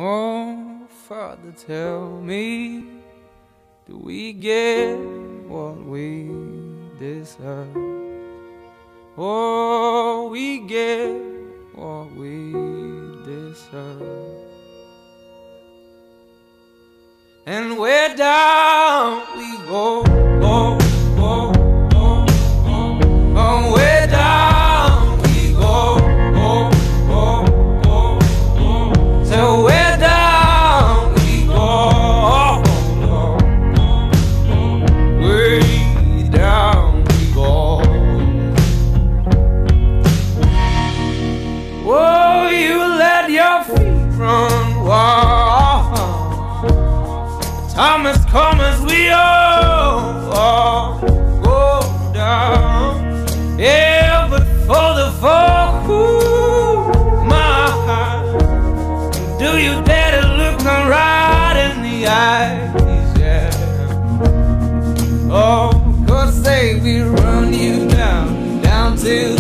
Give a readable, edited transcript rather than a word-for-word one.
Oh, Father, tell me, do we get what we deserve? Oh, we get what we deserve. And where down we go, go, go, go, go. Oh, where down we go, go, go, go, go. So where down we go, go, go, way down we go. Oh, you let your feet run wild. Time has come as we all go down. Yeah, but for the fall, ooh, my heart, do you dare to look me right in the eyes? Yeah. Oh, 'cause say we run you down, down to